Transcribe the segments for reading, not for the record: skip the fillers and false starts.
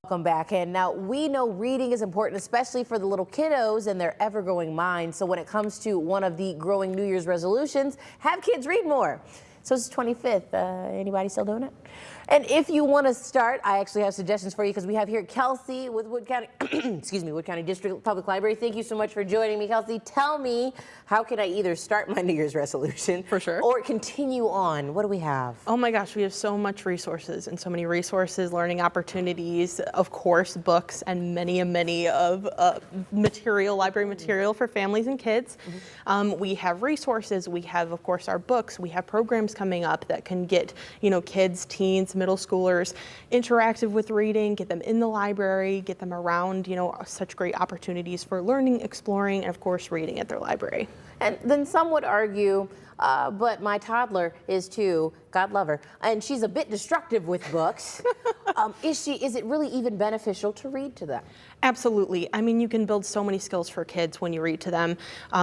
Welcome back. And now we know reading is important, especially for the little kiddos and their ever-growing minds. So when it comes to one of the growing New Year's resolutions, have kids read more. So it's the 25th. Anybody still doing it? And if you want to start, I actually have suggestions for you because we have here Kelsey with Wood County, excuse me, Wood County District Public Library. Thank you so much for joining me, Kelsey. Tell me, how can I either start my New Year's resolution for sure or continue on? What do we have? Oh my gosh, we have so much resources and so many resources, learning opportunities, of course, books, and many of library material for families and kids. We have resources. We have, of course, our books. We have programs coming up that can get, kids, teens, middle schoolers interactive with reading, get them in the library, get them around, such great opportunities for learning, exploring, and of course reading at their library. And then some would argue, but my toddler is too, God love her, and she's a bit destructive with books. Is it really even beneficial to read to them? Absolutely. I mean, you can build so many skills for kids when you read to them.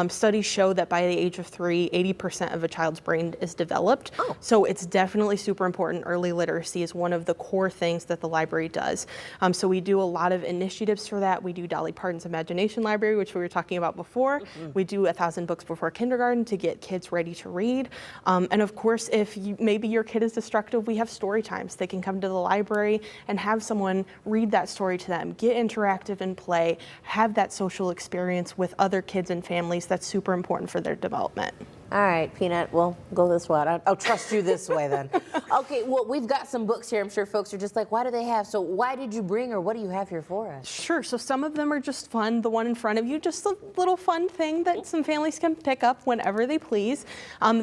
Studies show that by the age of 3, 80% of a child's brain is developed. Oh. So it's definitely super important. Early literacy is one of the core things that the library does. So we do a lot of initiatives for that. We do Dolly Parton's Imagination Library, which we were talking about before. We do 1,000 books before kindergarten to get kids ready to read. And of course, if maybe your kid is destructive, we have story times. They can come to the library and have someone read that story to them, get interactive and play, have that social experience with other kids and families. That's super important for their development. All right, Peanut, we'll go this way. I'll trust you this way then. Okay, well, we've got some books here. I'm sure folks are just like, why do they have? So why did you bring, or what do you have here for us? Sure, so some of them are just fun. The one in front of you, just a little fun thing that some families can pick up whenever they please.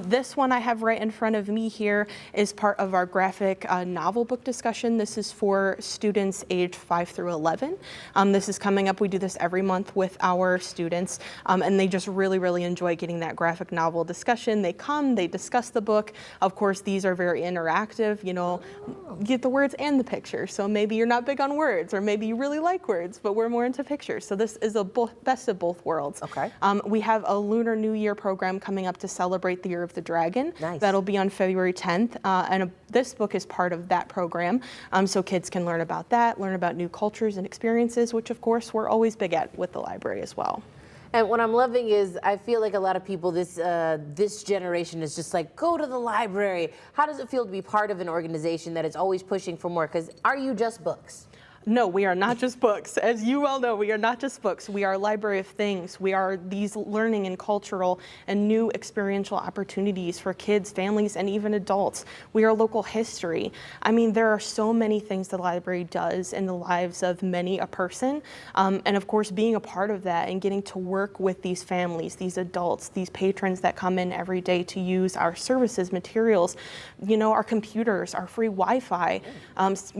This one I have right in front of me here is part of our graphic novel book discussion. This is for students aged 5 through 11. This is coming up. We do this every month with our students, and they just really enjoy getting that graphic novel discussion. They come, they discuss the book. Of course, these are very interactive, get the words and the pictures. So maybe you're not big on words, or maybe you really like words, but we're more into pictures. So this is a best of both worlds. Okay. We have a Lunar New Year program coming up to celebrate the Year of the Dragon. Nice. That'll be on February 10th, and this book is part of that program. So kids can learn about that, learn about new cultures and experiences, which of course we're always big at with the library as well. And what I'm loving is I feel like a lot of people this generation is just like, go to the library. How does it feel to be part of an organization that is always pushing for more? Because are you just books? No, we are not just books. As you well know, we are not just books. We are a library of things. We are these learning and cultural and new experiential opportunities for kids, families, and even adults. We are local history. I mean, there are so many things the library does in the lives of many a person. And of course, being a part of that and getting to work with these families, these adults, these patrons that come in every day to use our services, materials, our computers, our free Wi-Fi,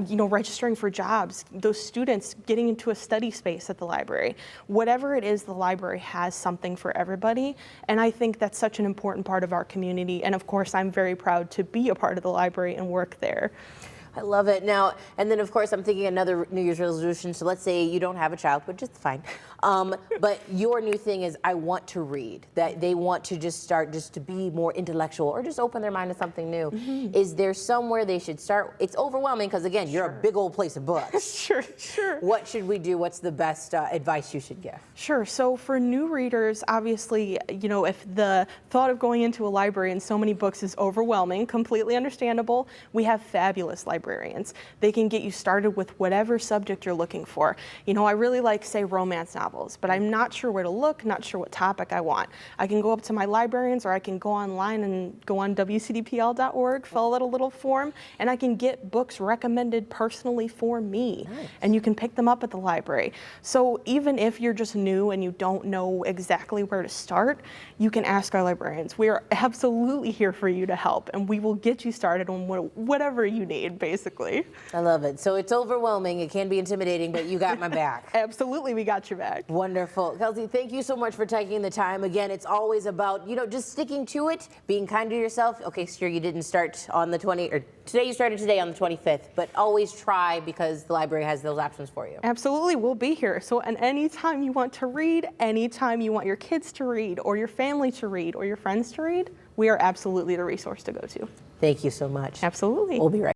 registering for jobs, those students getting into a study space at the library. Whatever it is, the library has something for everybody, and I think that's such an important part of our community, and of course I'm very proud to be a part of the library and work there. I love it. Now, and then of course I'm thinking another New Year's resolution. So let's say you don't have a child, which is fine. But your new thing is I want to read, that they want to just start just to be more intellectual or just open their mind to something new. Is there somewhere they should start? It's overwhelming because again, you're a big old place of books. Sure. What should we do? What's the best advice you should give? Sure. So for new readers, obviously, if the thought of going into a library and so many books is overwhelming, completely understandable. We have fabulous librarians. They can get you started with whatever subject you're looking for. I really like, say, romance novels, but I'm not sure where to look, not sure what topic I want. I can go up to my librarians, or I can go online and go on wcdpl.org, fill out a little form, and I can get books recommended personally for me. Nice. And you can pick them up at the library. So even if you're just new and you don't know exactly where to start, you can ask our librarians. We are absolutely here for you to help, and we will get you started on whatever you need, basically. I love it. So it's overwhelming. It can be intimidating, but you got my back. Absolutely, we got your back. Wonderful. Kelsey, thank you so much for taking the time. Again, it's always about, just sticking to it, being kind to yourself. Okay, sure, you didn't start on the today you started today on the 25th, but always try because the library has those options for you. Absolutely, we'll be here. So and anytime you want to read, anytime you want your kids to read, or your family to read, or your friends to read, we are absolutely the resource to go to. Thank you so much. Absolutely. We'll be right back.